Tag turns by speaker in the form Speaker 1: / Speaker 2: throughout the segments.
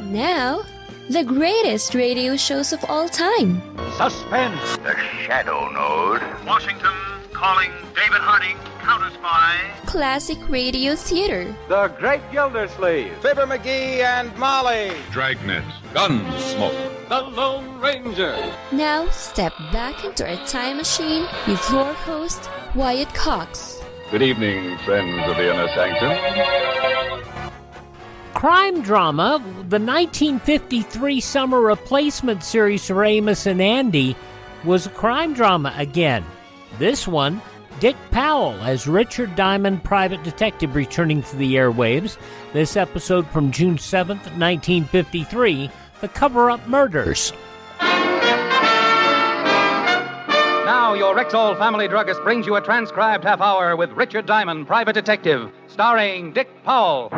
Speaker 1: Now, the greatest radio shows of all time.
Speaker 2: Suspense.
Speaker 3: The Shadow Node.
Speaker 4: Washington calling David Harding, counter-spy.
Speaker 1: Classic radio theater.
Speaker 2: The Great Gildersleeve.
Speaker 5: Fibber McGee and Molly.
Speaker 6: Dragnet. Gunsmoke.
Speaker 5: The Lone Ranger.
Speaker 1: Now, step back into a time machine with your host, Wyatt Cox.
Speaker 6: Good evening, friends of the Inner Sanctum.
Speaker 7: Crime drama, the 1953 summer replacement series for Amos and Andy, was a crime drama again. This one, Dick-Powell as Richard Diamond, private detective returning to the airwaves. This episode from June 7th, 1953, The Cover-Up Murders.
Speaker 8: Now, your Rexall family druggist brings you a transcribed half hour with Richard Diamond, private detective, starring Dick Powell.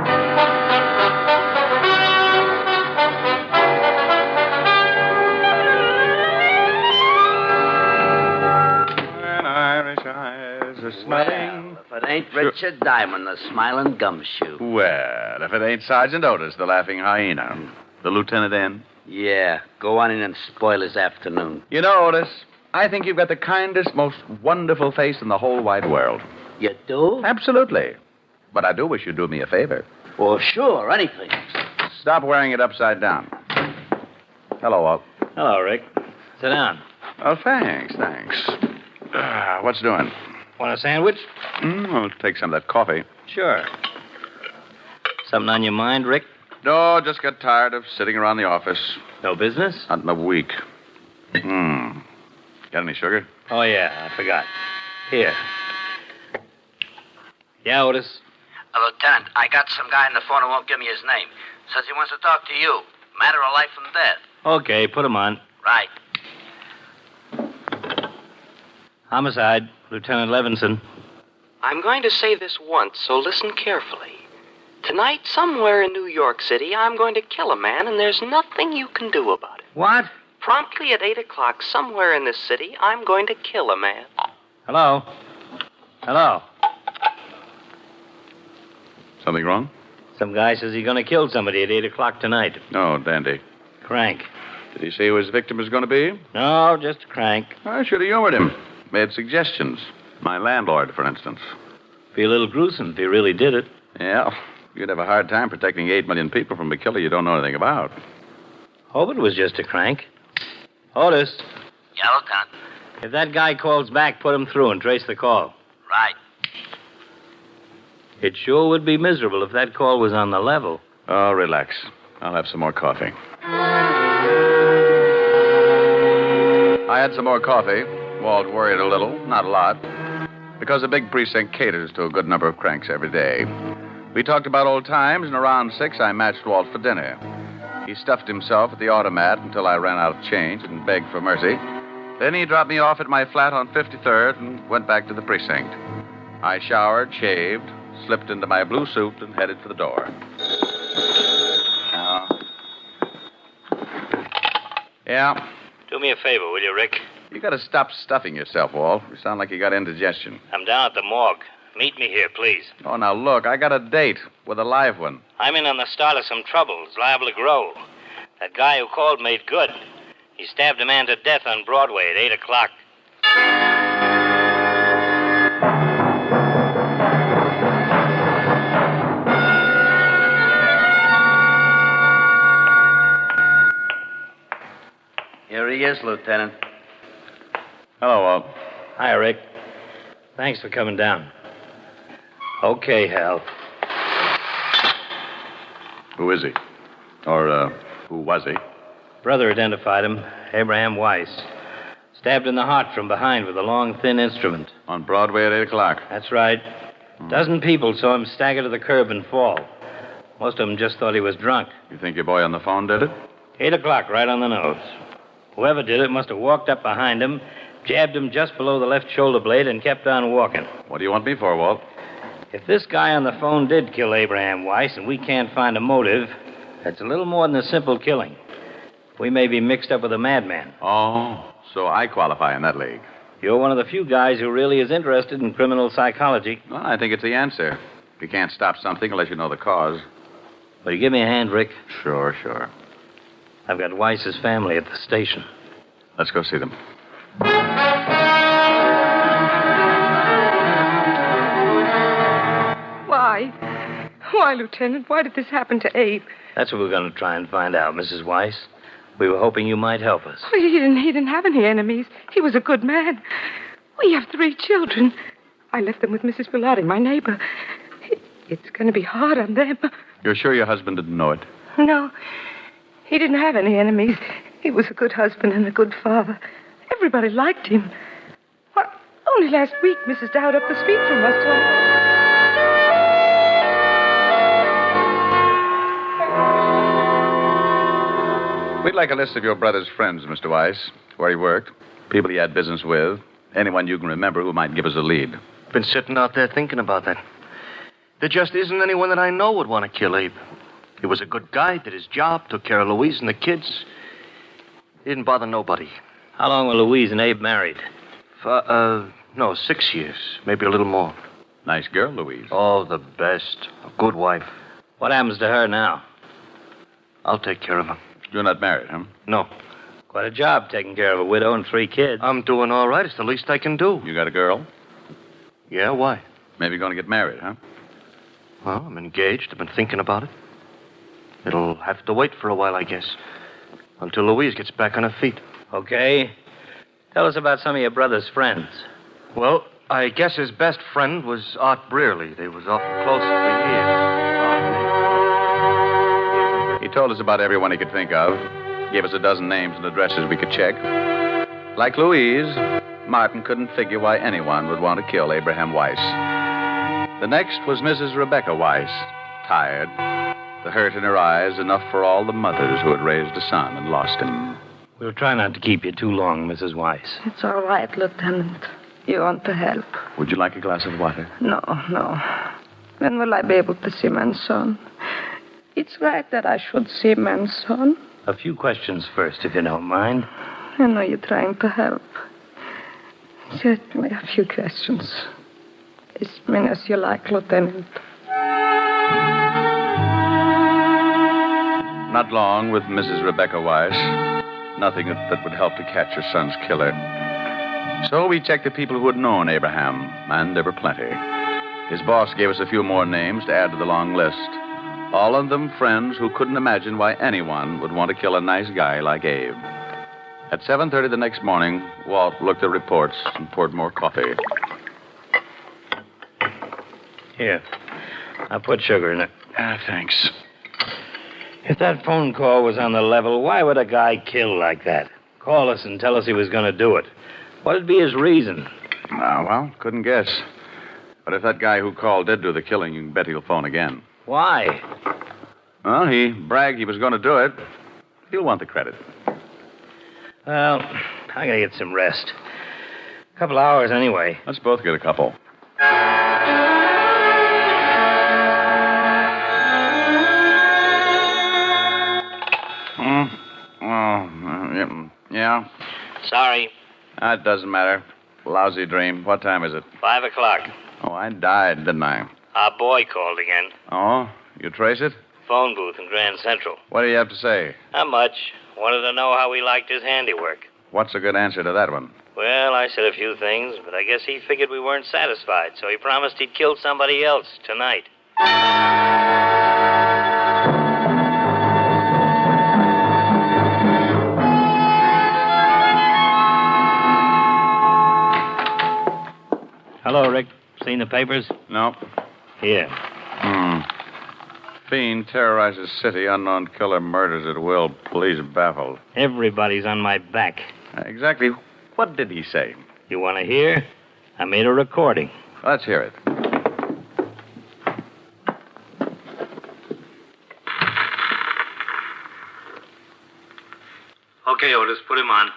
Speaker 3: Irish eyes are smiling.
Speaker 9: Well, if it ain't Richard Diamond, the smiling gumshoe.
Speaker 3: Well, if it ain't Sergeant Otis, the laughing hyena. The lieutenant in?
Speaker 9: Yeah, go on in and spoil his afternoon.
Speaker 3: You know, Otis, I think you've got the kindest, most wonderful face in the whole wide world.
Speaker 9: You do?
Speaker 3: Absolutely. But I do wish you'd do me a favor.
Speaker 9: Oh, sure, anything.
Speaker 3: Stop wearing it upside down. Hello, Walt.
Speaker 10: Hello, Rick. Sit down.
Speaker 3: Oh, thanks. What's doing?
Speaker 10: Want a sandwich?
Speaker 3: I'll take some of that coffee.
Speaker 10: Sure. Something on your mind, Rick?
Speaker 3: No, just got tired of sitting around the office.
Speaker 10: No business?
Speaker 3: Not in a week. Got any sugar?
Speaker 10: Oh, yeah, I forgot. Here. Yeah, Otis?
Speaker 9: Lieutenant, I got some guy on the phone who won't give me his name. Says he wants to talk to you. Matter of life and death.
Speaker 10: Okay, put him on.
Speaker 9: Right.
Speaker 10: Homicide, Lieutenant Levinson.
Speaker 11: I'm going to say this once, so listen carefully. Tonight, somewhere in New York City, I'm going to kill a man, and there's nothing you can do about it.
Speaker 10: What?
Speaker 11: Promptly at 8 o'clock, somewhere in this city, I'm going to kill a man.
Speaker 10: Hello? Hello?
Speaker 3: Something wrong?
Speaker 10: Some guy says he's going to kill somebody at 8 o'clock tonight.
Speaker 3: No, dandy.
Speaker 10: Crank.
Speaker 3: Did he say who his victim was going to be?
Speaker 10: No, just a crank.
Speaker 3: I should have humored him. Made suggestions. My landlord, for instance.
Speaker 10: Be a little gruesome if he really did it.
Speaker 3: Yeah. You'd have a hard time protecting 8 million people from a killer you don't know anything about.
Speaker 10: Hope it was just a crank. Otis,
Speaker 9: Yeah, Lieutenant.
Speaker 10: if that guy calls back, put him through and trace the call.
Speaker 9: Right.
Speaker 10: It sure would be miserable if that call was on the level.
Speaker 3: Oh, relax. I'll have some more coffee. I had some more coffee. Walt worried a little, not a lot, because the big precinct caters to a good number of cranks every day. We talked about old times, and around 6, I matched Walt for dinner. He stuffed himself at the automat until I ran out of change and begged for mercy. Then he dropped me off at my flat on 53rd and went back to the precinct. I showered, shaved, slipped into my blue suit, and headed for the door. Yeah?
Speaker 10: Do me a favor, will you, Rick?
Speaker 3: You gotta stop stuffing yourself, Walt. You sound like you got indigestion.
Speaker 10: I'm down at the morgue. Meet me here, please.
Speaker 3: Oh, now look, I got a date with a live one.
Speaker 10: I'm in on the start of some trouble. It's liable to grow. That guy who called made good. He stabbed a man to death on Broadway at 8 o'clock.
Speaker 9: Here he is, Lieutenant.
Speaker 3: Hello, Walt.
Speaker 10: Hi, Rick. Thanks for coming down. Okay, Hal.
Speaker 3: Who is he? Or, who was he?
Speaker 10: Brother identified him, Abraham Weiss. Stabbed in the heart from behind with a long, thin instrument.
Speaker 3: On Broadway at 8 o'clock.
Speaker 10: That's right. A dozen people saw him stagger to the curb and fall. Most of them just thought he was drunk.
Speaker 3: You think your boy on the phone did it?
Speaker 10: 8 o'clock, right on the nose. Whoever did it must have walked up behind him, jabbed him just below the left shoulder blade, and kept on walking.
Speaker 3: What do you want me for, Walt?
Speaker 10: If this guy on the phone did kill Abraham Weiss and we can't find a motive, that's a little more than a simple killing. We may be mixed up with a madman.
Speaker 3: Oh, so I qualify in that league.
Speaker 10: You're one of the few guys who really is interested in criminal psychology.
Speaker 3: Well, I think it's the answer. You can't stop something unless you know the cause.
Speaker 10: Will you give me a hand, Rick?
Speaker 3: Sure.
Speaker 10: I've got Weiss's family at the station.
Speaker 3: Let's go see them.
Speaker 12: Why, Lieutenant? Why did this happen to Abe?
Speaker 10: That's what we're going to try and find out, Mrs. Weiss. We were hoping you might help us.
Speaker 12: Well, he didn't have any enemies. He was a good man. We have 3 children. I left them with Mrs. Bilotti, my neighbor. It's going to be hard on them.
Speaker 3: You're sure your husband didn't know it?
Speaker 12: No, he didn't have any enemies. He was a good husband and a good father. Everybody liked him. Why, only last week, Mrs. Dowd up the street from us told...
Speaker 3: We'd like a list of your brother's friends, Mr. Weiss, where he worked, people he had business with, anyone you can remember who might give us a lead.
Speaker 13: Been sitting out there thinking about that. There just isn't anyone that I know would want to kill Abe. He was a good guy, did his job, took care of Louise and the kids. He didn't bother nobody.
Speaker 10: How long were Louise and Abe married?
Speaker 13: 6 years, maybe a little more.
Speaker 3: Nice girl, Louise.
Speaker 13: Oh, the best. A good wife.
Speaker 10: What happens to her now?
Speaker 13: I'll take care of her.
Speaker 3: You're not married, huh?
Speaker 13: No.
Speaker 10: Quite a job taking care of a widow and 3 kids.
Speaker 13: I'm doing all right. It's the least I can do.
Speaker 3: You got a girl?
Speaker 13: Yeah, why?
Speaker 3: Maybe going to get married, huh?
Speaker 13: Well, I'm engaged. I've been thinking about it. It'll have to wait for a while, I guess. Until Louise gets back on her feet.
Speaker 10: Okay. Tell us about some of your brother's friends.
Speaker 13: Well, I guess his best friend was Art Brearley. They was awful close for years.
Speaker 3: He told us about everyone he could think of. Gave us a dozen names and addresses we could check. Like Louise, Martin couldn't figure why anyone would want to kill Abraham Weiss. The next was Mrs. Rebecca Weiss, tired. The hurt in her eyes enough for all the mothers who had raised a son and lost him.
Speaker 10: We'll try not to keep you too long, Mrs. Weiss.
Speaker 12: It's all right, Lieutenant. You want to help?
Speaker 3: Would you like a glass of water?
Speaker 12: No. When will I be able to see my son? It's right that I should see my son.
Speaker 10: A few questions first, if you don't mind.
Speaker 12: I know you're trying to help. Certainly, a few questions. As many as you like, Lieutenant.
Speaker 3: Not long with Mrs. Rebecca Weiss. Nothing that would help to catch her son's killer. So we checked the people who had known Abraham, and there were plenty. His boss gave us a few more names to add to the long list. All of them friends who couldn't imagine why anyone would want to kill a nice guy like Abe. At 7:30 the next morning, Walt looked at reports and poured more coffee.
Speaker 10: Here. I'll put sugar in it.
Speaker 3: Thanks.
Speaker 10: If that phone call was on the level, why would a guy kill like that? Call us and tell us he was going to do it. What'd be his reason?
Speaker 3: Well, couldn't guess. But if that guy who called did do the killing, you can bet he'll phone again.
Speaker 10: Why?
Speaker 3: Well, he bragged he was going to do it. He'll want the credit.
Speaker 10: Well, I gotta get some rest. A couple hours anyway.
Speaker 3: Let's both get a couple. Yeah?
Speaker 10: Sorry.
Speaker 3: It doesn't matter. Lousy dream. What time is it?
Speaker 10: 5 o'clock.
Speaker 3: Oh, I died, didn't I?
Speaker 10: Our boy called again.
Speaker 3: Oh? You trace it?
Speaker 10: Phone booth in Grand Central.
Speaker 3: What do you have to say?
Speaker 10: Not much. Wanted to know how we liked his handiwork.
Speaker 3: What's a good answer to that one?
Speaker 10: Well, I said a few things, but I guess he figured we weren't satisfied, so he promised he'd kill somebody else tonight. Hello, Rick. Seen the papers?
Speaker 3: No.
Speaker 10: Here.
Speaker 3: Fiend terrorizes city. Unknown killer murders at will. Police baffled.
Speaker 10: Everybody's on my back.
Speaker 3: Exactly what did he say?
Speaker 10: You want to hear? I made a recording.
Speaker 3: Let's hear it.
Speaker 11: Okay, Otis, put him on.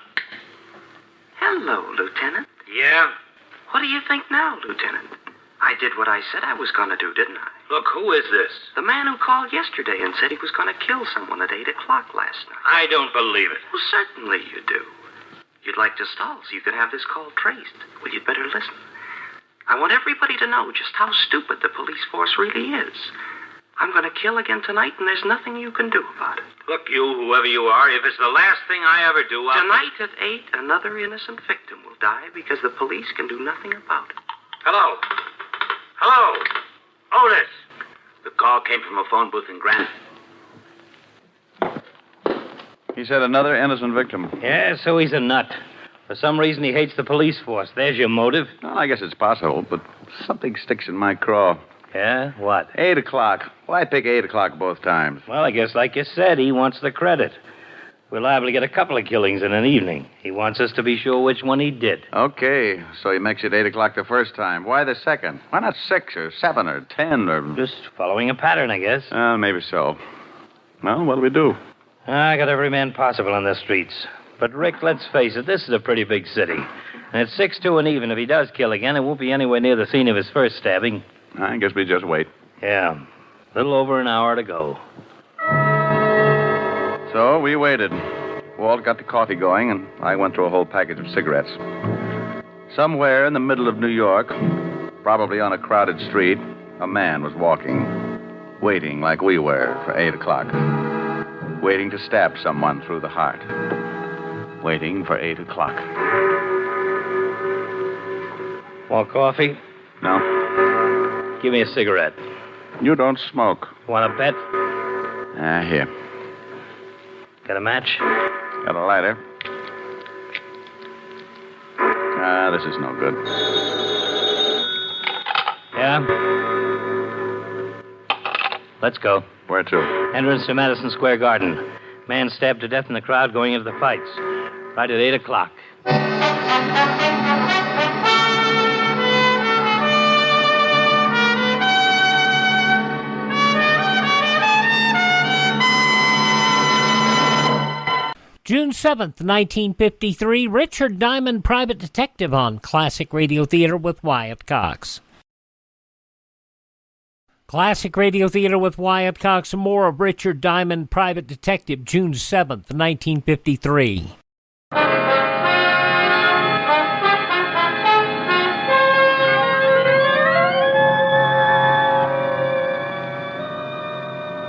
Speaker 11: Hello, Lieutenant.
Speaker 4: Yeah?
Speaker 11: What do you think now, Lieutenant? I did what I said I was going to do, didn't I?
Speaker 4: Look, who is this?
Speaker 11: The man who called yesterday and said he was going to kill someone at 8 o'clock last night.
Speaker 4: I don't believe it.
Speaker 11: Well, certainly you do. You'd like to stall so you could have this call traced. Well, you'd better listen. I want everybody to know just how stupid the police force really is.
Speaker 9: I'm going to kill again tonight, and there's nothing you can do about it.
Speaker 4: Look, you, whoever you are, if it's the last thing I ever do, I'll...
Speaker 9: Tonight at 8, another innocent victim will die because the police can do nothing about it.
Speaker 4: Hello? Hello? Otis! The call came from a phone booth in Grand...
Speaker 3: He said another innocent victim.
Speaker 10: Yeah, so he's a nut. For some reason, he hates the police force. There's your motive.
Speaker 3: Well, I guess it's possible, but something sticks in my craw.
Speaker 10: Yeah? What?
Speaker 3: 8 o'clock. Why pick 8 o'clock both times?
Speaker 10: Well, I guess, like you said, he wants the credit. We're liable to get a couple of killings in an evening. He wants us to be sure which one he did.
Speaker 3: Okay, so he makes it 8 o'clock the first time. Why the second? Why not 6 or 7 or 10 or...
Speaker 10: Just following a pattern, I guess.
Speaker 3: Maybe so. Well, what do we do?
Speaker 10: I got every man possible on the streets. But, Rick, let's face it, this is a pretty big city. And it's 6-2 and even. If he does kill again, it won't be anywhere near the scene of his first stabbing.
Speaker 3: I guess we just wait.
Speaker 10: Yeah. A little over an hour to go.
Speaker 3: So we waited. Walt got the coffee going, and I went through a whole package of cigarettes. Somewhere in the middle of New York, probably on a crowded street, a man was walking, waiting like we were for 8 o'clock. Waiting to stab someone through the heart. Waiting for 8 o'clock.
Speaker 10: Want coffee?
Speaker 3: No.
Speaker 10: Give me a cigarette.
Speaker 3: You don't smoke.
Speaker 10: Want a bet?
Speaker 3: Here.
Speaker 10: Got a match?
Speaker 3: Got a lighter. This is no good.
Speaker 10: Yeah? Let's go.
Speaker 3: Where to?
Speaker 10: Entrance to Madison Square Garden. Man stabbed to death in the crowd going into the fights. Right at 8 o'clock.
Speaker 7: June 7th, 1953, Richard Diamond, Private Detective on Classic Radio Theater with Wyatt Cox. Classic Radio Theater with Wyatt Cox, more of Richard Diamond, Private Detective, June 7th, 1953.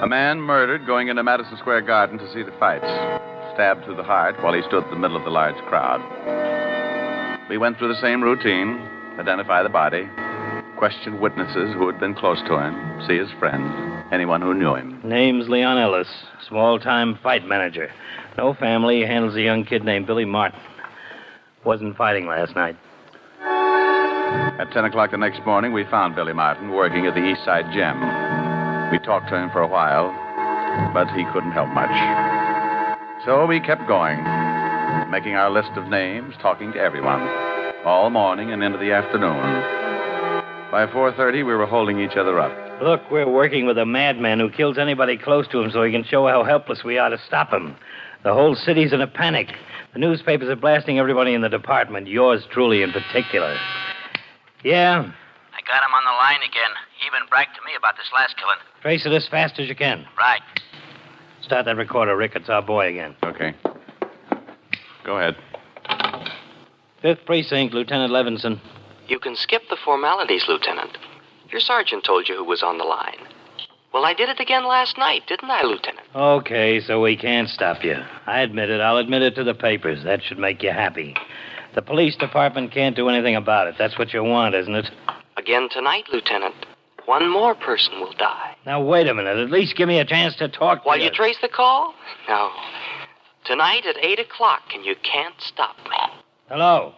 Speaker 3: A man murdered going into Madison Square Garden to see the fights. Stabbed through the heart while he stood in the middle of the large crowd. We went through the same routine, identify the body, question witnesses who had been close to him, see his friends, anyone who knew him.
Speaker 10: Name's Leon Ellis, small-time fight manager. No family, handles a young kid named Billy Martin. Wasn't fighting last night.
Speaker 3: At 10 o'clock the next morning, we found Billy Martin working at the East Side Gym. We talked to him for a while, but he couldn't help much. So we kept going, making our list of names, talking to everyone, all morning and into the afternoon. By 4:30, we were holding each other up.
Speaker 10: Look, we're working with a madman who kills anybody close to him so he can show how helpless we are to stop him. The whole city's in a panic. The newspapers are blasting everybody in the department, yours truly in particular. Yeah?
Speaker 9: I got him on the line again. He even bragged to me about this last killing.
Speaker 10: Trace it as fast as you can.
Speaker 9: Right.
Speaker 10: Start that recorder, Rick. It's our boy again.
Speaker 3: Okay. Go ahead.
Speaker 10: 5th Precinct, Lieutenant Levinson.
Speaker 11: You can skip the formalities, Lieutenant. Your sergeant told you who was on the line. Well, I did it again last night, didn't I, Lieutenant?
Speaker 10: Okay, so we can't stop you. I admit it. I'll admit it to the papers. That should make you happy. The police department can't do anything about it. That's what you want, isn't it?
Speaker 11: Again tonight, Lieutenant. One more person will die.
Speaker 10: Now, wait a minute. At least give me a chance to talk to
Speaker 11: While
Speaker 10: you.
Speaker 11: you trace the call? No. Tonight at 8 o'clock, and you can't stop me.
Speaker 10: Hello?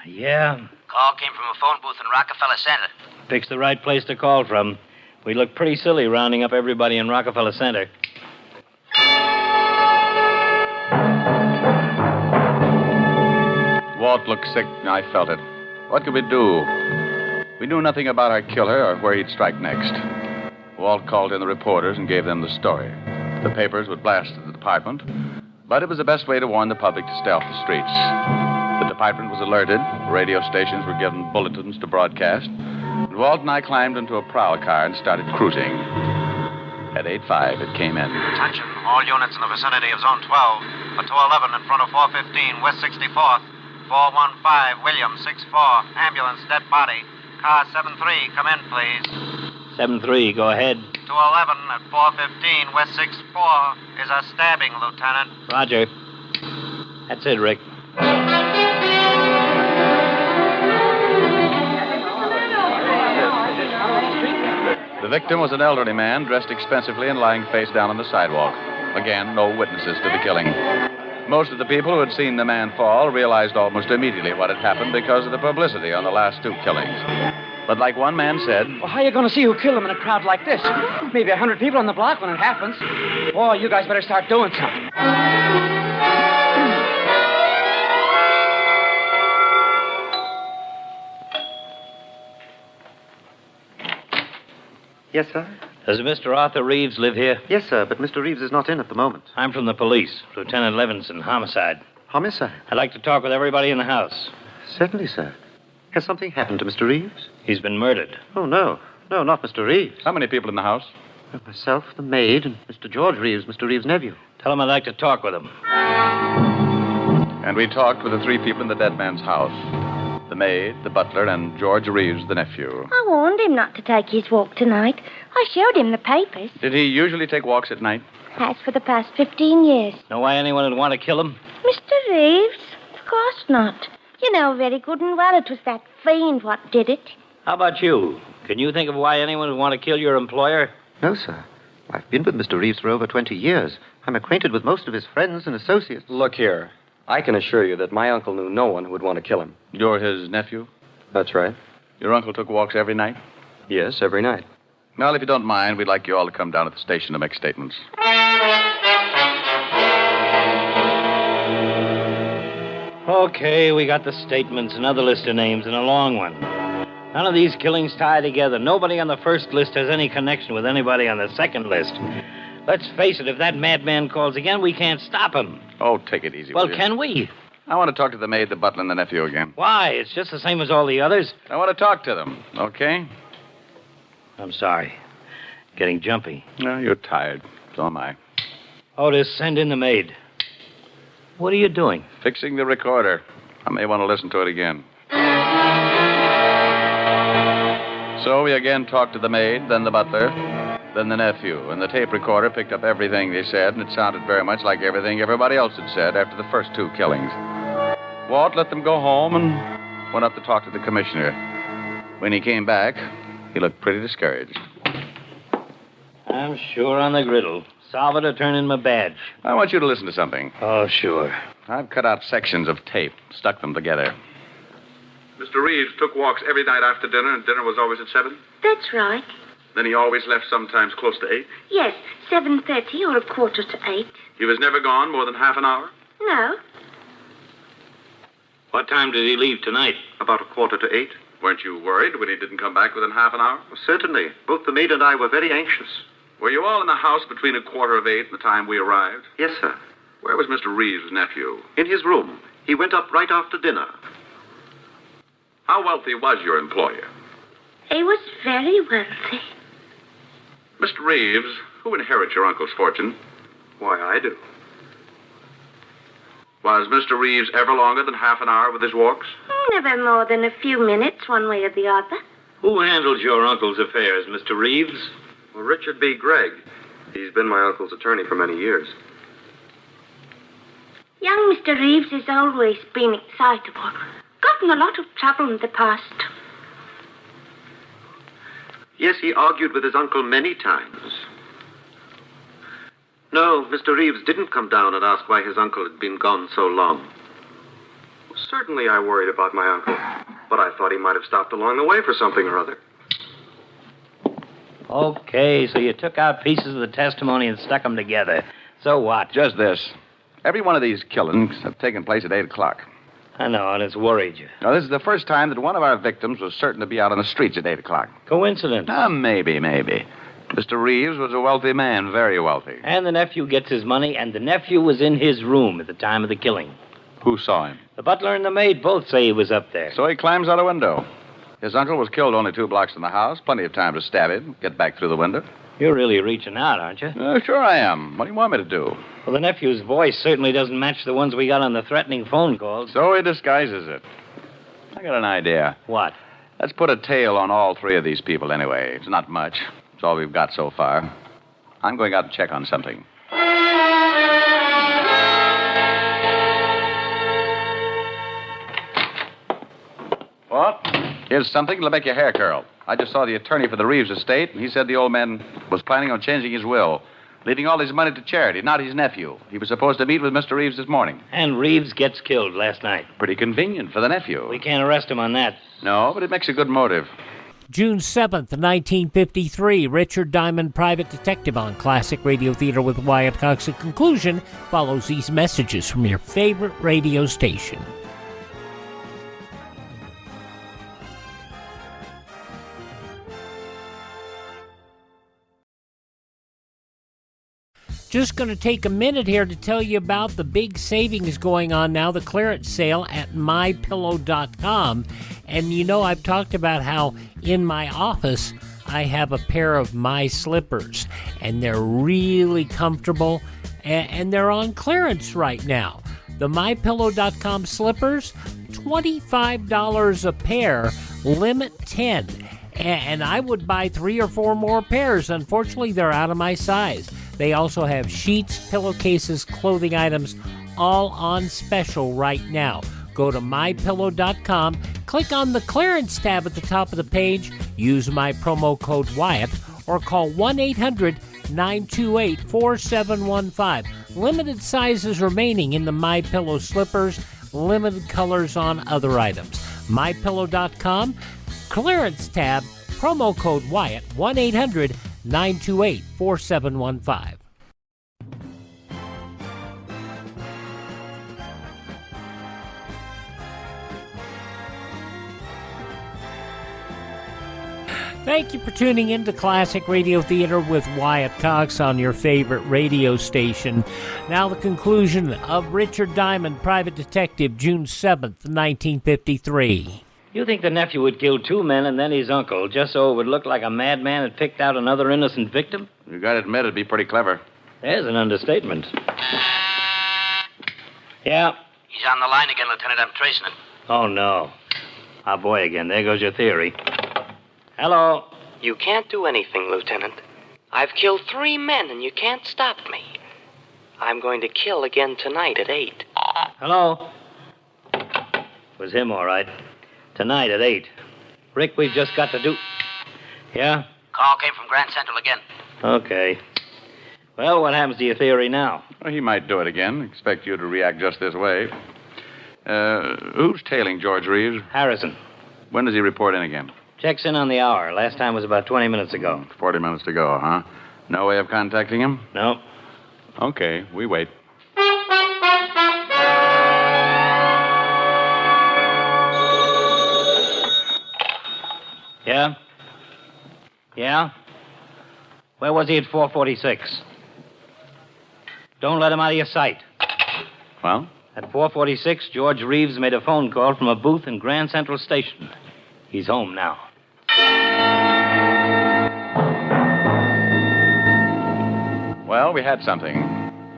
Speaker 10: Yeah?
Speaker 9: Call came from a phone booth in Rockefeller Center.
Speaker 10: Pick's the right place to call from. We look pretty silly rounding up everybody in Rockefeller Center.
Speaker 3: Walt looked sick, and I felt it. What could we do? We knew nothing about our killer or where he'd strike next. Walt called in the reporters and gave them the story. The papers would blast the department, but it was the best way to warn the public to stay off the streets. The department was alerted. Radio stations were given bulletins to broadcast. And Walt and I climbed into a prowl car and started cruising. At 8:05, it came in.
Speaker 14: Attention, all units in the vicinity of Zone 12. A 211 in front of 415, West 64th. 415, Williams, 6-4. Ambulance, dead body. Car 73, come in, please.
Speaker 10: 7-3, go ahead.
Speaker 14: 211 at 415 West 64 is a stabbing, Lieutenant.
Speaker 10: Roger. That's it, Rick.
Speaker 3: The victim was an elderly man dressed expensively and lying face down on the sidewalk. Again, no witnesses to the killing. Most of the people who had seen the man fall realized almost immediately what had happened because of the publicity on the last 2 killings. But like one man said...
Speaker 15: Well, how are you going to see who killed him in a crowd like this? Maybe 100 people on the block when it happens. Boy, you guys better start doing something.
Speaker 16: Yes, sir?
Speaker 10: Does Mr. Arthur Reeves live here?
Speaker 16: Yes, sir, but Mr. Reeves is not in at the moment.
Speaker 10: I'm from the police. Lieutenant Levinson, homicide.
Speaker 16: Homicide?
Speaker 10: I'd like to talk with everybody in the house.
Speaker 16: Certainly, sir. Has something happened to Mr. Reeves?
Speaker 10: He's been murdered.
Speaker 16: Oh, no. No, not Mr. Reeves.
Speaker 3: How many people in the house?
Speaker 16: Myself, the maid, and Mr. George Reeves, Mr. Reeves' nephew.
Speaker 10: Tell him I'd like to talk with him.
Speaker 3: And we talked with the 3 people in the dead man's house. The maid, the butler, and George Reeves, the nephew.
Speaker 17: I warned him not to take his walk tonight. I showed him the papers.
Speaker 3: Did he usually take walks at night?
Speaker 17: Has for the past 15 years.
Speaker 10: Know why anyone would want to kill him?
Speaker 17: Mr. Reeves? Of course not. You know very good and well it was that fiend what did it.
Speaker 10: How about you? Can you think of why anyone would want to kill your employer?
Speaker 16: No, sir. I've been with Mr. Reeves for over 20 years. I'm acquainted with most of his friends and associates.
Speaker 18: Look here. I can assure you that my uncle knew no one who would want to kill him.
Speaker 3: You're his nephew?
Speaker 18: That's right.
Speaker 3: Your uncle took walks every night?
Speaker 18: Yes, every night.
Speaker 3: Well, if you don't mind, we'd like you all to come down at the station to make statements.
Speaker 10: Okay, we got the statements, another list of names, and a long one. None of these killings tie together. Nobody on the first list has any connection with anybody on the second list. Let's face it, if that madman calls again, we can't stop him.
Speaker 3: Oh, take it easy,
Speaker 10: Well,
Speaker 3: will you?
Speaker 10: can we?
Speaker 3: I want to talk to the maid, the butler, and the nephew again.
Speaker 10: Why? It's just the same as all the others.
Speaker 3: I want to talk to them, okay?
Speaker 10: I'm sorry. Getting jumpy.
Speaker 3: No, you're tired. So am I.
Speaker 10: Otis, send in the maid. What are you doing?
Speaker 3: Fixing the recorder. I may want to listen to it again. So we again talked to the maid, then the butler, then the nephew. And the tape recorder picked up everything they said, and it sounded very much like everything everybody else had said after the first 2 killings. Walt let them go home and went up to talk to the commissioner. When he came back, he looked pretty discouraged.
Speaker 10: I'm sure on the griddle. Solve it or turn in my badge.
Speaker 3: I want you to listen to something.
Speaker 10: Oh, sure.
Speaker 3: I've cut out sections of tape, stuck them together.
Speaker 19: Mr. Reeves took walks every night after dinner, and dinner was always at 7?
Speaker 17: That's right.
Speaker 19: Then he always left sometimes close to 8?
Speaker 17: Yes, 7:30 or 7:45.
Speaker 19: He was never gone more than half an hour?
Speaker 17: No.
Speaker 10: What time did he leave tonight?
Speaker 19: About 7:45. Weren't you worried when he didn't come back within half an hour?
Speaker 16: Well, certainly. Both the maid and I were very anxious.
Speaker 19: Were you all in the house between 7:45 and the time we arrived?
Speaker 16: Yes, sir.
Speaker 19: Where was Mr. Reeves' nephew?
Speaker 16: In his room. He went up right after dinner.
Speaker 19: How wealthy was your employer?
Speaker 17: He was very wealthy.
Speaker 19: Mr. Reeves, who inherits your uncle's fortune?
Speaker 16: Why, I do.
Speaker 19: Was Mr. Reeves ever longer than half an hour with his walks?
Speaker 17: Never more than a few minutes, one way or the other.
Speaker 10: Who handles your uncle's affairs, Mr. Reeves?
Speaker 16: Well, Richard B. Gregg. He's been my uncle's attorney for many years.
Speaker 17: Young Mr. Reeves has always been excitable. Gotten a lot of trouble in the past.
Speaker 16: Yes, he argued with his uncle many times. No, Mr. Reeves didn't come down and ask why his uncle had been gone so long. Certainly I worried about my uncle, but I thought he might have stopped along the way for something or other.
Speaker 10: Okay, so you took out pieces of the testimony and stuck them together. So what?
Speaker 3: Just this. Every one of these killings have taken place at 8 o'clock.
Speaker 10: I know, and it's worried you.
Speaker 3: Now, this is the first time that one of our victims was certain to be out on the streets at 8 o'clock.
Speaker 10: Coincidence?
Speaker 3: Maybe. Mr. Reeves was a wealthy man, very wealthy.
Speaker 10: And the nephew gets his money, and the nephew was in his room at the time of the killing.
Speaker 3: Who saw him?
Speaker 10: The butler and the maid both say he was up there.
Speaker 3: So he climbs out a window. His uncle was killed only 2 blocks from the house. Plenty of time to stab him, get back through the window.
Speaker 10: You're really reaching out, aren't you?
Speaker 3: Sure I am. What do you want me to do?
Speaker 10: Well, the nephew's voice certainly doesn't match the ones we got on the threatening phone calls.
Speaker 3: So he disguises it. I got an idea.
Speaker 10: What?
Speaker 3: Let's put a tail on all three of these people anyway. It's not much. It's all we've got so far. I'm going out to check on something. What? Here's something that'll make your hair curl. I just saw the attorney for the Reeves estate, and he said the old man was planning on changing his will, leaving all his money to charity, not his nephew. He was supposed to meet with Mr. Reeves this morning.
Speaker 10: And Reeves gets killed last night.
Speaker 3: Pretty convenient for the nephew.
Speaker 10: We can't arrest him on that.
Speaker 3: No, but it makes a good motive.
Speaker 7: June 7th, 1953, Richard Diamond, private detective on Classic Radio Theater with Wyatt Cox. In conclusion, follows these messages from your favorite radio station. Just going to take a minute here to tell you about the big savings going on now, the clearance sale at mypillow.com. And you know, I've talked about how in my office I have a pair of my slippers, and they're really comfortable, and they're on clearance right now. The mypillow.com slippers, $25 a pair, limit 10. And I would buy 3 or 4 more pairs. Unfortunately, they're out of my size. They also have sheets, pillowcases, clothing items, all on special right now. Go to mypillow.com, click on the clearance tab at the top of the page, use my promo code Wyatt, or call 1-800-928-4715. Limited sizes remaining in the MyPillow slippers, limited colors on other items. mypillow.com, clearance tab, promo code Wyatt, 1-800-928-4715. Thank you for tuning in to Classic Radio Theater with Wyatt Cox on your favorite radio station. Now the conclusion of Richard Diamond, Private Detective, June 7th, 1953.
Speaker 10: You think the nephew would kill 2 men and then his uncle just so it would look like a madman had picked out another innocent victim?
Speaker 3: You gotta admit it'd be pretty clever.
Speaker 10: There's an understatement. Yeah.
Speaker 9: He's on the line again, Lieutenant. I'm tracing him.
Speaker 10: Oh, no. Our boy again. There goes your theory. Hello?
Speaker 11: You can't do anything, Lieutenant. I've killed 3 men, and you can't stop me. I'm going to kill again tonight at 8.
Speaker 10: Hello? Was him, all right. Tonight at 8. Rick, we've just got to do... Yeah?
Speaker 9: Call came from Grand Central again.
Speaker 10: Okay. Well, what happens to your theory now?
Speaker 3: Well, he might do it again. Expect you to react just this way. Who's tailing George Reeves?
Speaker 10: Harrison.
Speaker 3: When does he report in again?
Speaker 10: Checks in on the hour. Last time was about 20 minutes ago.
Speaker 3: 40 minutes to go, huh? No way of contacting him?
Speaker 10: No.
Speaker 3: Okay, we wait.
Speaker 10: Yeah? Yeah? Where was he at 446? Don't let him out of your sight.
Speaker 3: Well?
Speaker 10: At 446, George Reeves made a phone call from a booth in Grand Central Station. He's home now.
Speaker 3: Well, we had something.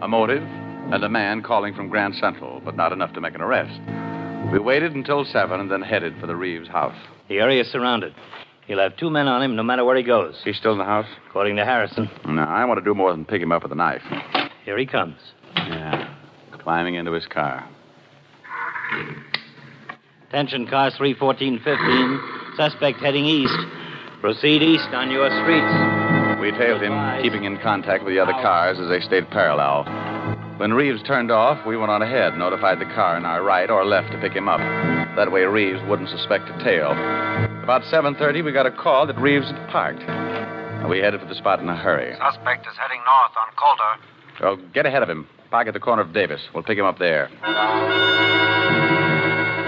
Speaker 3: A motive and a man calling from Grand Central, but not enough to make an arrest. We waited until 7 and then headed for the Reeves house.
Speaker 10: The area is surrounded. He'll have 2 men on him no matter where he goes.
Speaker 3: He's still in the house?
Speaker 10: According to Harrison.
Speaker 3: No, I want to do more than pick him up with a knife.
Speaker 10: Here he comes.
Speaker 3: Yeah, climbing into his car.
Speaker 10: Attention, cars 31415. Suspect heading east. Proceed east on your streets.
Speaker 3: We tailed him, keeping in contact with the other cars as they stayed parallel. When Reeves turned off, we went on ahead, notified the car in our right or left to pick him up. That way Reeves wouldn't suspect a tail. About 7:30, we got a call that Reeves had parked. We headed for the spot in a hurry.
Speaker 14: Suspect is heading north on Calder.
Speaker 3: Oh, get ahead of him. Park at the corner of Davis. We'll pick him up there.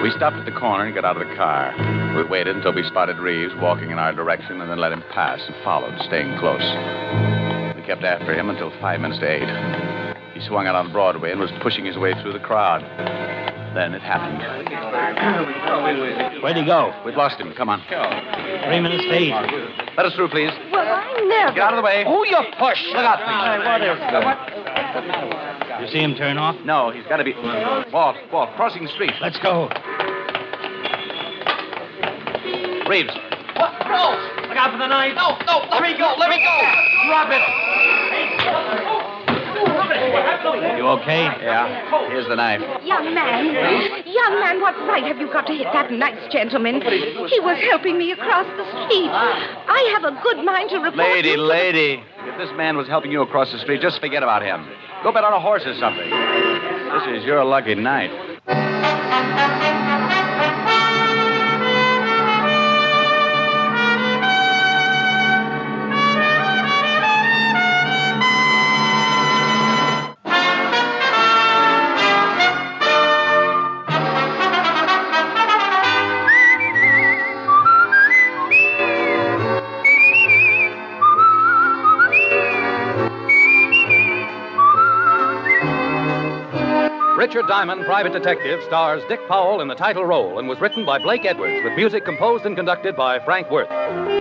Speaker 3: We stopped at the corner and got out of the car. We waited until we spotted Reeves walking in our direction and then let him pass and followed, staying close. We kept after him until 5 minutes to 8. He swung out on Broadway and was pushing his way through the crowd. Then it happened.
Speaker 10: Where'd he go?
Speaker 3: We've lost him. Come on.
Speaker 10: 3 minutes to 8.
Speaker 3: Let us through, please.
Speaker 12: Well, I never...
Speaker 3: Get out of the way.
Speaker 15: Oh, you push.
Speaker 3: Look out, please.
Speaker 10: You see him turn off?
Speaker 3: No, he's got to be... Walt, crossing the street.
Speaker 10: Let's go.
Speaker 8: Reeves.
Speaker 15: What? No!
Speaker 8: Look out for the knife.
Speaker 15: No! Let me go!
Speaker 8: Drop it. You okay?
Speaker 3: Yeah. Here's the knife.
Speaker 12: Young man, what right have you got to hit that nice gentleman? He was helping me across the street. I have a good mind to report you.
Speaker 3: Lady. If this man was helping you across the street, just forget about him. Go bet on a horse or something. This is your lucky night.
Speaker 8: Richard Diamond, Private Detective, stars Dick Powell in the title role and was written by Blake Edwards with music composed and conducted by Frank Worth.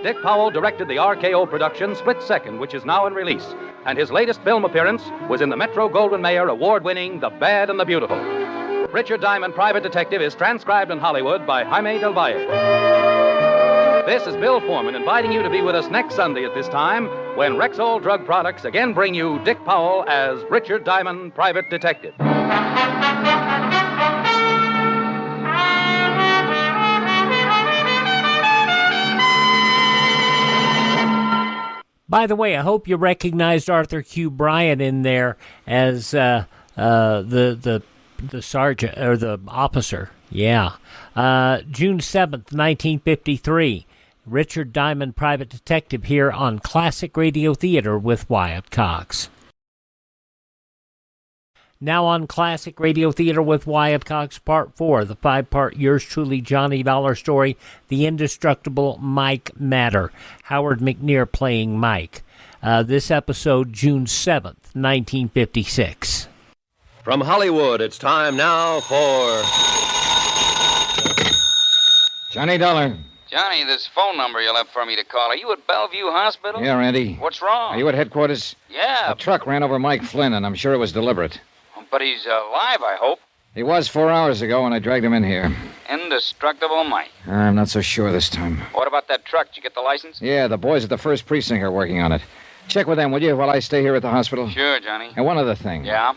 Speaker 8: Dick Powell directed the RKO production Split Second, which is now in release. And his latest film appearance was in the Metro-Goldwyn-Mayer award-winning The Bad and the Beautiful. Richard Diamond, Private Detective is transcribed in Hollywood by Jaime Del Valle. This is Bill Foreman inviting you to be with us next Sunday at this time when Rexall Drug Products again bring you Dick Powell as Richard Diamond, Private Detective.
Speaker 7: By the way, I hope you recognized Arthur Q. Bryan in there as the sergeant or the officer. Yeah. June 7th, 1953. Richard Diamond, Private Detective, here on Classic Radio Theater with Wyatt Cox. Now on Classic Radio Theater with Wyatt Cox, Part 4, the 5-part Yours Truly Johnny Dollar story, The Indestructible Mike Matter. Howard McNear playing Mike. This episode, June 7th, 1956.
Speaker 20: From Hollywood, it's time now for...
Speaker 21: Johnny Dollar.
Speaker 22: Johnny, this phone number you left for me to call. Are you at Bellevue Hospital?
Speaker 21: Yeah, Randy.
Speaker 22: What's wrong?
Speaker 21: Are you at headquarters?
Speaker 22: Yeah.
Speaker 21: A truck ran over Mike Flynn, and I'm sure it was deliberate.
Speaker 22: But he's alive, I hope.
Speaker 21: He was 4 hours ago when I dragged him in here.
Speaker 22: Indestructible Mike.
Speaker 21: I'm not so sure this time.
Speaker 22: What about that truck? Did you get the license?
Speaker 21: Yeah, the boys at the 1st Precinct are working on it. Check with them, will you, while I stay here at the hospital?
Speaker 22: Sure, Johnny.
Speaker 21: And one other thing.
Speaker 22: Yeah?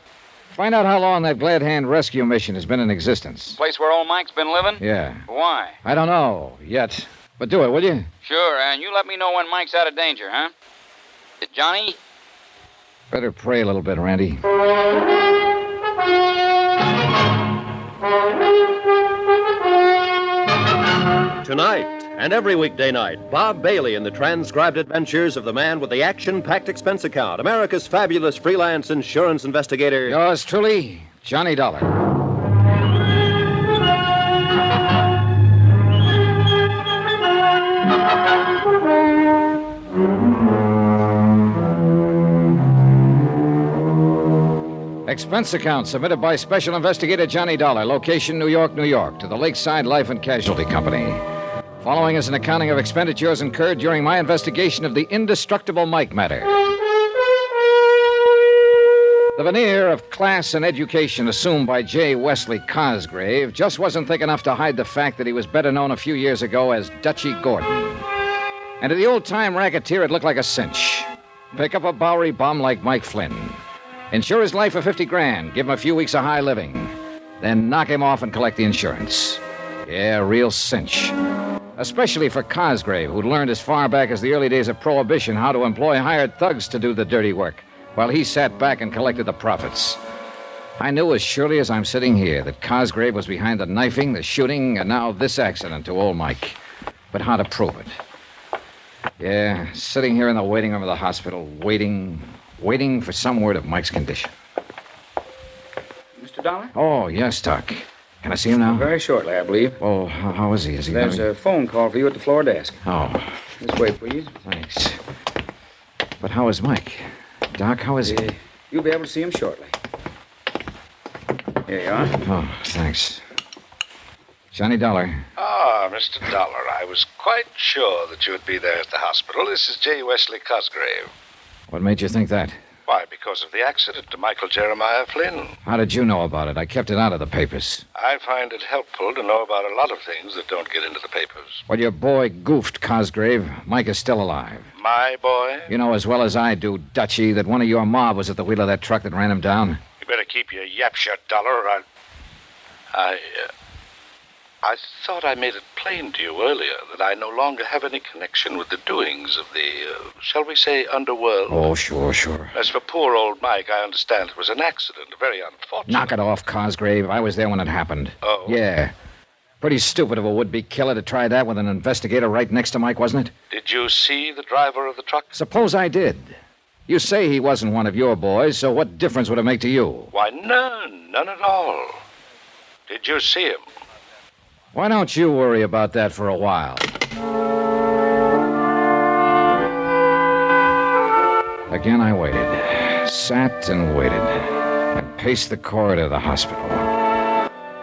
Speaker 21: Find out how long that Glad Hand rescue mission has been in existence.
Speaker 22: Place where old Mike's been living?
Speaker 21: Yeah.
Speaker 22: Why?
Speaker 21: I don't know yet. But do it, will you?
Speaker 22: Sure, and you let me know when Mike's out of danger, huh? Johnny?
Speaker 21: Better pray a little bit, Randy.
Speaker 20: Tonight and every weekday night, Bob Bailey in the transcribed adventures of the man with the action-packed expense account, America's fabulous freelance insurance investigator.
Speaker 21: Yours truly, Johnny Dollar. Expense account submitted by Special Investigator Johnny Dollar, location New York, New York, to the Lakeside Life and Casualty Company. Following is an accounting of expenditures incurred during my investigation of the Indestructible Mike Matter. The veneer of class and education assumed by J. Wesley Cosgrave just wasn't thick enough to hide the fact that he was better known a few years ago as Dutchy Gordon. And to the old-time racketeer, it looked like a cinch. Pick up a Bowery bum like Mike Flynn. Insure his life for $50,000, give him a few weeks of high living. Then knock him off and collect the insurance. Yeah, real cinch. Especially for Cosgrave, who'd learned as far back as the early days of Prohibition how to employ hired thugs to do the dirty work, while he sat back and collected the profits. I knew as surely as I'm sitting here that Cosgrave was behind the knifing, the shooting, and now this accident to old Mike. But how to prove it? Yeah, sitting here in the waiting room of the hospital, waiting for some word of Mike's condition.
Speaker 15: Mr. Dollar?
Speaker 21: Oh, yes, Doc. Can I see him now?
Speaker 15: Very shortly, I believe.
Speaker 21: Oh, how is he? Is he
Speaker 15: There's a phone call for you at the floor desk.
Speaker 21: Oh.
Speaker 15: This way, please.
Speaker 21: Thanks. But how is Mike? Doc, how is he?
Speaker 15: You'll be able to see him shortly. Here you are.
Speaker 21: Oh, thanks. Johnny Dollar.
Speaker 23: Ah, Mr. Dollar, I was quite sure that you would be there at the hospital. This is J. Wesley Cosgrave.
Speaker 21: What made you think that?
Speaker 23: Why, because of the accident to Michael Jeremiah Flynn.
Speaker 21: How did you know about it? I kept it out of the papers.
Speaker 23: I find it helpful to know about a lot of things that don't get into the papers.
Speaker 21: Well, your boy goofed, Cosgrave. Mike is still alive.
Speaker 23: My boy?
Speaker 21: You know as well as I do, Dutchy, that one of your mob was at the wheel of that truck that ran him down.
Speaker 23: You better keep your yap shut, Dollar, or I thought I made it plain to you earlier that I no longer have any connection with the doings of the, shall we say, underworld.
Speaker 21: Oh, sure.
Speaker 23: As for poor old Mike, I understand it was an accident, very unfortunate.
Speaker 21: Knock it off, Cosgrave. I was there when it happened.
Speaker 23: Oh?
Speaker 21: Yeah. Pretty stupid of a would-be killer to try that with an investigator right next to Mike, wasn't it?
Speaker 23: Did you see the driver of the truck?
Speaker 21: Suppose I did. You say he wasn't one of your boys, so what difference would it make to you?
Speaker 23: Why, none at all. Did you see him?
Speaker 21: Why don't you worry about that for a while? Again, I waited. Sat and waited. And paced the corridor of the hospital.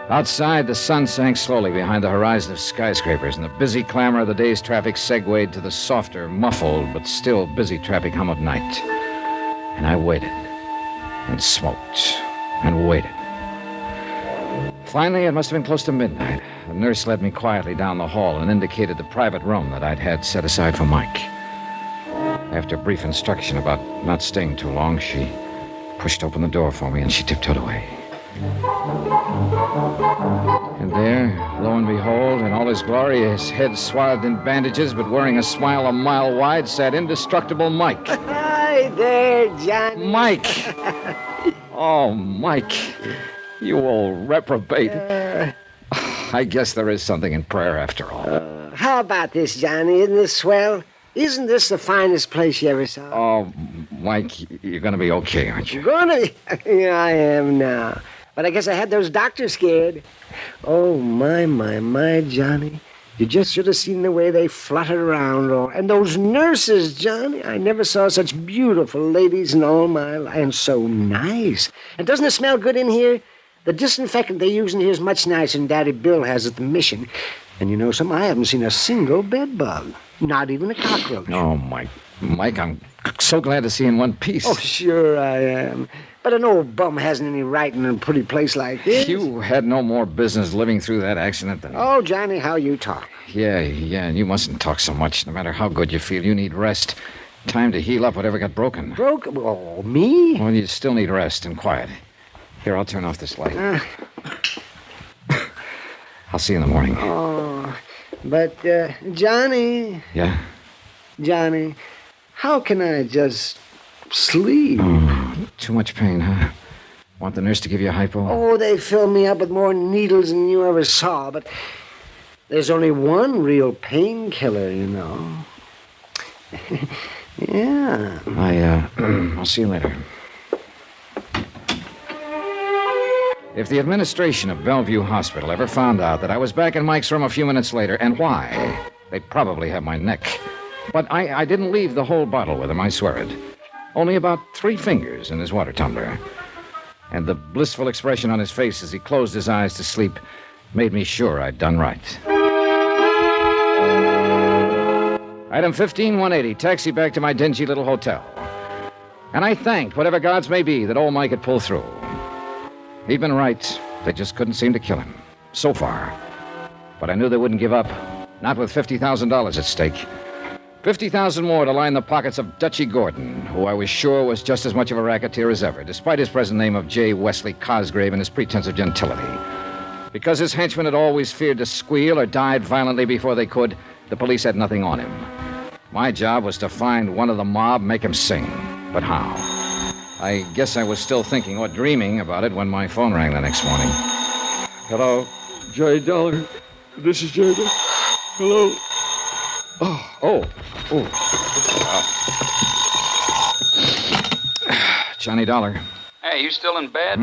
Speaker 21: Outside, the sun sank slowly behind the horizon of skyscrapers, and the busy clamor of the day's traffic segued to the softer, muffled, but still busy traffic hum of night. And I waited. And smoked. And waited. Finally, it must have been close to midnight. The nurse led me quietly down the hall and indicated the private room that I'd had set aside for Mike. After brief instruction about not staying too long, she pushed open the door for me and she tiptoed away. And there, lo and behold, in all his glory, his head swathed in bandages but wearing a smile a mile wide, sat Indestructible Mike.
Speaker 1: Hi there, Johnny.
Speaker 21: Mike! Oh, Mike. You old reprobate. I guess there is something in prayer after all.
Speaker 1: How about this, Johnny? Isn't this swell? Isn't this the finest place you ever saw?
Speaker 21: Oh, Mike, you're going to be okay, aren't you?
Speaker 1: Gonna be? Yeah, I am now. But I guess I had those doctors scared. Oh, my, Johnny. You just should have seen the way they fluttered around. And those nurses, Johnny. I never saw such beautiful ladies in all my life. And so nice. And doesn't it smell good in here? The disinfectant they use in here is much nicer than Daddy Bill has at the mission. And you know something? I haven't seen a single bed bug. Not even a cockroach.
Speaker 21: Oh, Mike, I'm so glad to see you in one piece.
Speaker 1: Oh, sure I am. But an old bum hasn't any right in a pretty place like this.
Speaker 21: You had no more business living through that accident than...
Speaker 1: Oh, Johnny, how you talk.
Speaker 21: Yeah, and you mustn't talk so much. No matter how good you feel, you need rest. Time to heal up whatever got broken.
Speaker 1: Broken? Oh, me?
Speaker 21: Well, you still need rest and quiet. Here, I'll turn off this light. I'll see you in the morning.
Speaker 1: Oh, but, Johnny...
Speaker 21: Yeah?
Speaker 1: Johnny, how can I just sleep?
Speaker 21: Oh, too much pain, huh? Want the nurse to give you a hypo?
Speaker 1: Oh, they fill me up with more needles than you ever saw, but there's only one real painkiller, you know. Yeah.
Speaker 21: I'll see you later. If the administration of Bellevue Hospital ever found out that I was back in Mike's room a few minutes later, and why, they'd probably have my neck. But I didn't leave the whole bottle with him, I swear it. Only about 3 fingers in his water tumbler. And the blissful expression on his face as he closed his eyes to sleep made me sure I'd done right. Item 15180, taxi back to my dingy little hotel. And I thanked whatever gods may be that old Mike had pulled through. He'd been right. They just couldn't seem to kill him. So far. But I knew they wouldn't give up. Not with $50,000 at stake. 50,000 more to line the pockets of Dutchy Gordon, who I was sure was just as much of a racketeer as ever, despite his present name of J. Wesley Cosgrave and his pretense of gentility. Because his henchmen had always feared to squeal or died violently before they could, the police had nothing on him. My job was to find one of the mob, make him sing. But how? I guess I was still thinking or dreaming about it when my phone rang the next morning.
Speaker 2: Hello, J. Dollar. This is J. Dollar. Hello.
Speaker 21: Oh. Johnny Dollar.
Speaker 22: Hey, you still in bed?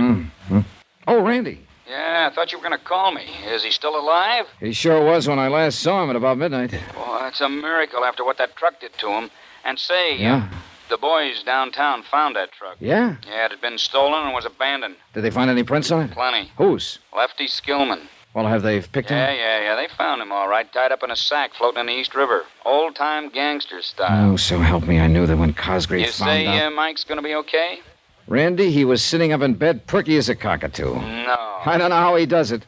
Speaker 21: Oh, Randy.
Speaker 22: Yeah, I thought you were going to call me. Is he still alive?
Speaker 21: He sure was when I last saw him at about midnight.
Speaker 22: Oh, it's a miracle after what that truck did to him. And say,
Speaker 21: Yeah?
Speaker 22: The boys downtown found that truck.
Speaker 21: Yeah?
Speaker 22: Yeah, it had been stolen and was abandoned.
Speaker 21: Did they find any prints on it?
Speaker 22: Plenty.
Speaker 21: Whose?
Speaker 22: Lefty Skillman.
Speaker 21: Well, have they picked him?
Speaker 22: Yeah. They found him all right, tied up in a sack floating in the East River. Old-time gangster style.
Speaker 21: Oh, so help me, I knew that when Cosgrave
Speaker 22: You
Speaker 21: found
Speaker 22: say
Speaker 21: out...
Speaker 22: Mike's gonna be okay?
Speaker 21: Randy, he was sitting up in bed, perky as a cockatoo.
Speaker 22: No.
Speaker 21: I don't know how he does it.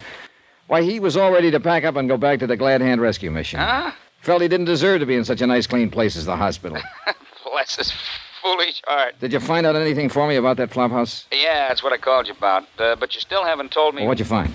Speaker 21: Why, he was all ready to pack up and go back to the Glad Hand rescue mission.
Speaker 22: Huh?
Speaker 21: Felt he didn't deserve to be in such a nice, clean place as the hospital.
Speaker 22: Bless his foolish heart.
Speaker 21: Did you find out anything for me about that flophouse?
Speaker 22: Yeah, that's what I called you about. But you still haven't told me...
Speaker 21: Well, what'd you find?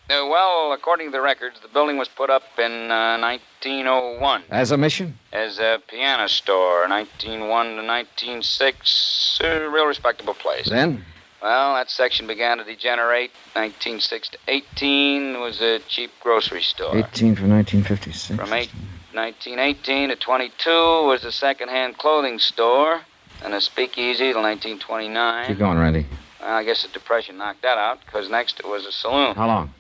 Speaker 22: Well, according to the records, the building was put up in 1901.
Speaker 21: As a mission?
Speaker 22: As a piano store, 1901 to 1906. A real respectable place.
Speaker 21: Then?
Speaker 22: Well, that section began to degenerate. 1906 to 18 was a cheap grocery store.
Speaker 21: 18 for 1956.
Speaker 22: From 1918 to 22 was a second-hand clothing store. And a speakeasy till 1929.
Speaker 21: Keep going, Randy.
Speaker 22: Well, I guess the Depression knocked that out, because next it was a saloon.
Speaker 21: How long?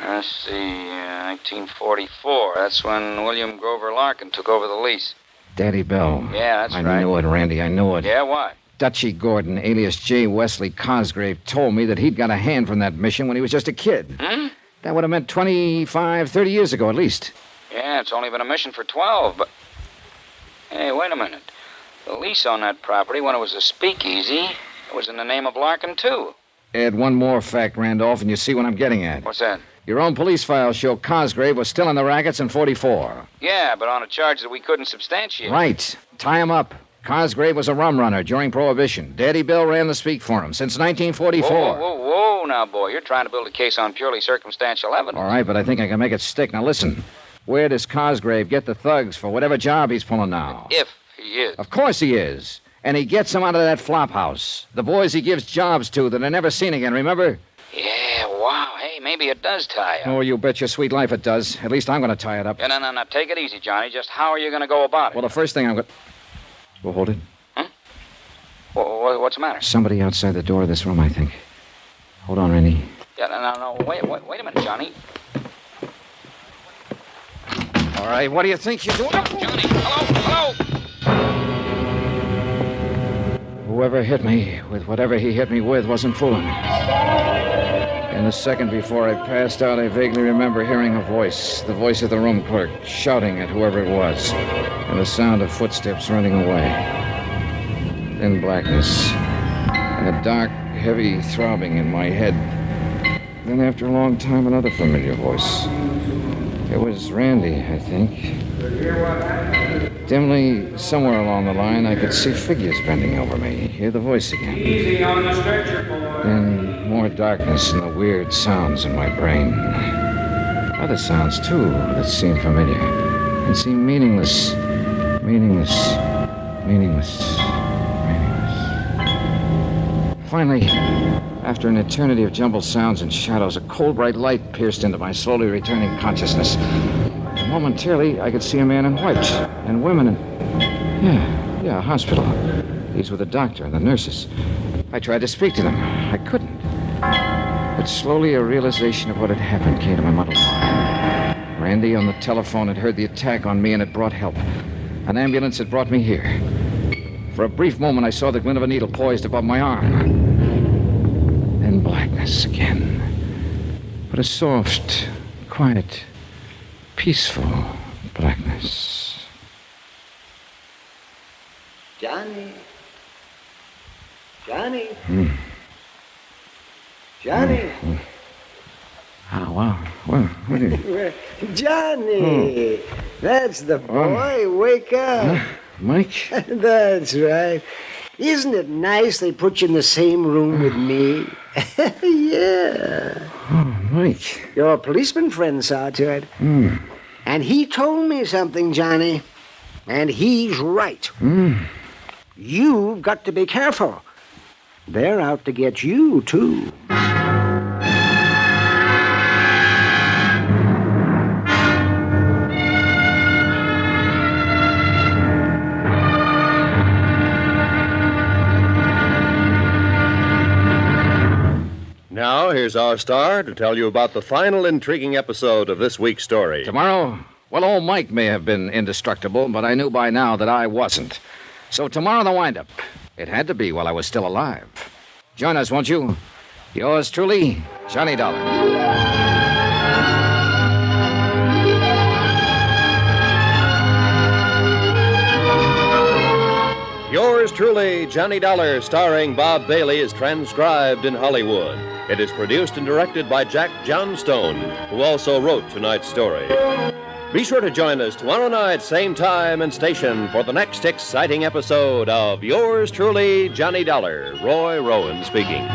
Speaker 22: Let's see, 1944. That's when William Grover Larkin took over the lease.
Speaker 21: Daddy Bell.
Speaker 22: Yeah, that's right.
Speaker 21: I knew it, Randy, I knew it.
Speaker 22: Yeah, what?
Speaker 21: Dutchy Gordon, alias J. Wesley Cosgrave, told me that he'd got a hand from that mission when he was just a kid. That would have meant 25, 30 years ago at least.
Speaker 22: Yeah, it's only been a mission for 12, but... Hey, wait a minute. The lease on that property, when it was a speakeasy, it was in the name of Larkin, too.
Speaker 21: Add one more fact, Randolph, and you see what I'm getting at.
Speaker 22: What's that?
Speaker 21: Your own police files show Cosgrave was still in the rackets in 44.
Speaker 22: Yeah, but on a charge that we couldn't substantiate.
Speaker 21: Right. Tie him up. Cosgrave was a rum runner during Prohibition. Daddy Bill ran the speak for him since 1944.
Speaker 22: Whoa, now, boy. You're trying to build a case on purely circumstantial evidence.
Speaker 21: All right, but I think I can make it stick. Now, listen. Where does Cosgrave get the thugs for whatever job he's pulling now?
Speaker 22: If he is.
Speaker 21: Of course he is. And he gets them out of that flop house. The boys he gives jobs to that are never seen again, remember?
Speaker 22: Yeah, wow. Hey, maybe it does tie up.
Speaker 21: Oh, you bet your sweet life it does. At least I'm going to tie it up.
Speaker 22: Yeah, no. Take it easy, Johnny. Just how are you going to go about it?
Speaker 21: Well, the first thing I'm going to... Well, hold it.
Speaker 22: What's the matter?
Speaker 21: Somebody outside the door of this room, I think. Hold on, Randy.
Speaker 22: Yeah, no. Wait a minute, Johnny.
Speaker 21: All right, what do you think you're doing?
Speaker 22: Johnny, hello!
Speaker 21: Whoever hit me with whatever he hit me with wasn't fooling. In the second before I passed out, I vaguely remember hearing a voice, the voice of the room clerk, shouting at whoever it was, and the sound of footsteps running away. Then blackness, and a dark, heavy throbbing in my head. Then after a long time, another familiar voice. It was Randy, I think. Dimly, somewhere along the line, I could see figures bending over me. Hear the voice again.
Speaker 5: Easy on the stretcher, boy.
Speaker 21: Then more darkness and the weird sounds in my brain. Other sounds, too, that seemed familiar and seemed meaningless. Finally, after an eternity of jumbled sounds and shadows, a cold, bright light pierced into my slowly returning consciousness. And momentarily, I could see a man in white and women in... Yeah, a hospital. These were the doctor and the nurses. I tried to speak to them. I couldn't. But slowly, a realization of what had happened came to my muddled mind. Randy on the telephone had heard the attack on me and had brought help. An ambulance had brought me here. For a brief moment, I saw the glint of a needle poised above my arm. Then blackness again. But a soft, quiet, peaceful blackness.
Speaker 1: Johnny.
Speaker 21: Johnny. Oh, wow. Well, what are you...
Speaker 1: Johnny! That's the boy. Wake up.
Speaker 21: Mike?
Speaker 1: That's right. Isn't it nice they put you in the same room with me? Yeah.
Speaker 21: Oh, Mike.
Speaker 1: Your policeman friend saw to it. And he told me something, Johnny. And he's right. You've got to be careful. They're out to get you, too.
Speaker 20: Now, here's our star to tell you about the final intriguing episode of this week's story.
Speaker 21: Tomorrow? Well, old Mike may have been indestructible, but I knew by now that I wasn't. So tomorrow, the wind-up. It had to be while I was still alive. Join us, won't you? Yours truly, Johnny Dollar.
Speaker 20: Truly, Johnny Dollar, starring Bob Bailey, is transcribed in Hollywood. It is produced and directed by Jack Johnstone, who also wrote tonight's story. Be sure to join us tomorrow night, same time and station, for the next exciting episode of Yours Truly, Johnny Dollar. Roy Rowan speaking.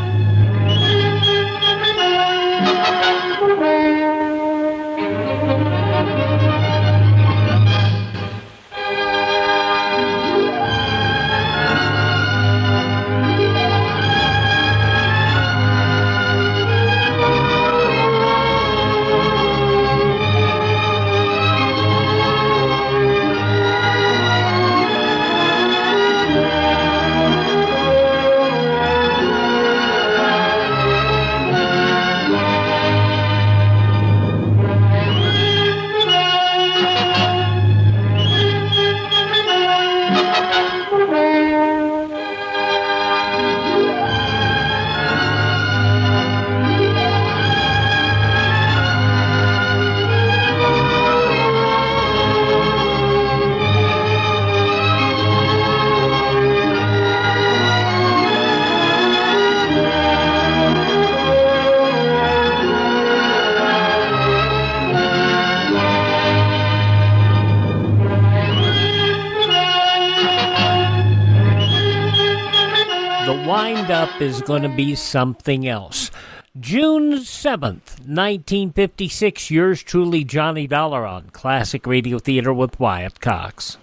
Speaker 7: Up is going to be something else. June 7th, 1956, yours truly, Johnny Dollar, on Classic Radio Theater with Wyatt Cox.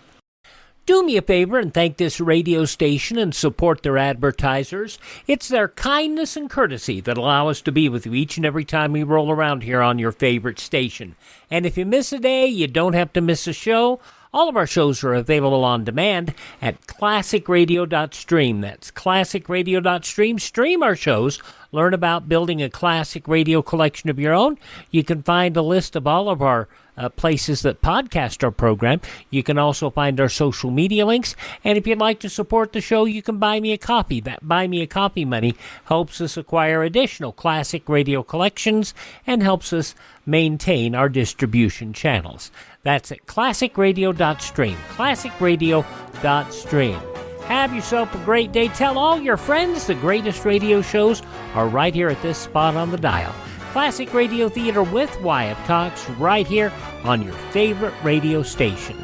Speaker 7: Do me a favor and thank this radio station and support their advertisers. It's their kindness and courtesy that allow us to be with you each and every time we roll around here on your favorite station. And if you miss a day, you don't have to miss a show. All of our shows are available on demand at classicradio.stream. That's classicradio.stream. Stream our shows. Learn about building a classic radio collection of your own. You can find a list of all of our places that podcast our program. You can also find our social media links. And if you'd like to support the show, you can buy me a copy. That Buy Me a Copy money helps us acquire additional classic radio collections and helps us maintain our distribution channels. That's at classicradio.stream. Classicradio.stream. Have yourself a great day. Tell all your friends the greatest radio shows are right here at this spot on the dial. Classic Radio Theater with Wyatt Cox, right here on your favorite radio station.